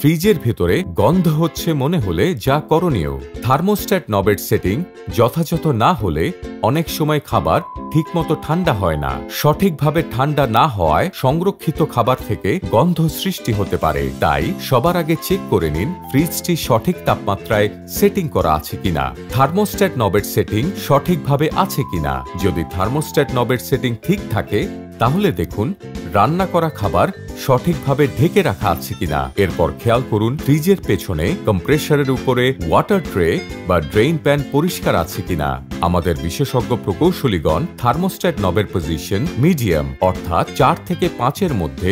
ফ্রিজের ভেতরে গন্ধ হচ্ছে মনে হলে যা করণীয়, থার্মোস্ট্যাট নবের সেটিং যথাযথ না হলে অনেক সময় খাবার ঠিকমতো ঠান্ডা হয় না। সঠিকভাবে ঠান্ডা না হওয়ায় সংরক্ষিত খাবার থেকে গন্ধ সৃষ্টি হতে পারে। তাই সবার আগে চেক করে নিন ফ্রিজটি সঠিক তাপমাত্রায় সেটিং করা আছে কিনা, থার্মোস্ট্যাট নবের সেটিং সঠিকভাবে আছে কিনা। যদি থার্মোস্ট্যাট নবের সেটিং ঠিক থাকে তাহলে দেখুন রান্না করা খাবার সঠিকভাবে ঢেকে রাখা আছে কিনা। এরপর খেয়াল করুন ফ্রিজের পেছনে কম্প্রেসারের উপরে ওয়াটার ট্রে বা ড্রেইন প্যান পরিষ্কার আছে কিনা। আমাদের বিশেষজ্ঞ প্রকৌশলীগণ থার্মোস্ট্যাট নবের পজিশন মিডিয়াম অর্থাৎ 4 থেকে 5-এর মধ্যে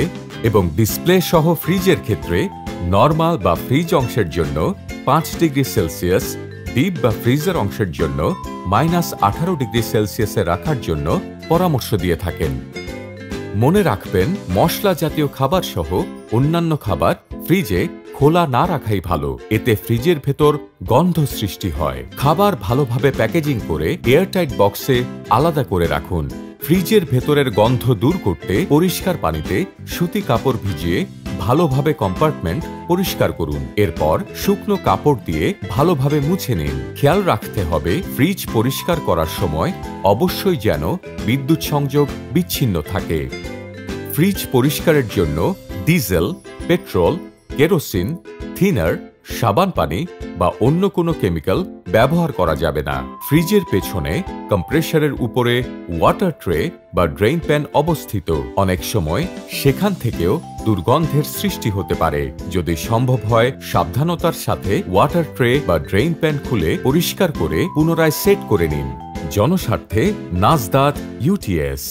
এবং ডিসপ্লে সহ ফ্রিজের ক্ষেত্রে নরমাল বা ফ্রিজ অংশের জন্য 5 ডিগ্রি সেলসিয়াস, ডিপ বা ফ্রিজার অংশের জন্য -18 ডিগ্রি সেলসিয়াসে রাখার জন্য পরামর্শ দিয়ে থাকেন। মনে রাখবেন মশলা জাতীয় খাবার সহ অন্যান্য খাবার ফ্রিজে খোলা না রাখাই ভালো, এতে ফ্রিজের ভেতর গন্ধ সৃষ্টি হয়। খাবার ভালোভাবে প্যাকেজিং করে এয়ারটাইট বক্সে আলাদা করে রাখুন। ফ্রিজের ভেতরের গন্ধ দূর করতে পরিষ্কার পানিতে সুতি কাপড় ভিজিয়ে ভালোভাবে কম্পার্টমেন্ট পরিষ্কার করুন। এরপর শুকনো কাপড় দিয়ে ভালোভাবে মুছে নিন। খেয়াল রাখতে হবে ফ্রিজ পরিষ্কার করার সময় অবশ্যই যেন বিদ্যুৎ সংযোগ বিচ্ছিন্ন থাকে। ফ্রিজ পরিষ্কারের জন্য ডিজেল, পেট্রোল, কেরোসিন, থিনার, সাবান পানি বা অন্য কোনো কেমিক্যাল ব্যবহার করা যাবে না। ফ্রিজের পেছনে কম্প্রেসারের উপরে ওয়াটার ট্রে বা ড্রেইন প্যান অবস্থিত। অনেক সময় সেখান থেকেও দুর্গন্ধের সৃষ্টি হতে পারে। যদি সম্ভব হয় সাবধানতার সাথে ওয়াটার ট্রে বা ড্রেইন প্যান খুলে পরিষ্কার করে পুনরায় সেট করে নিন। জনস্বার্থে নাজদাত ইউটিএস।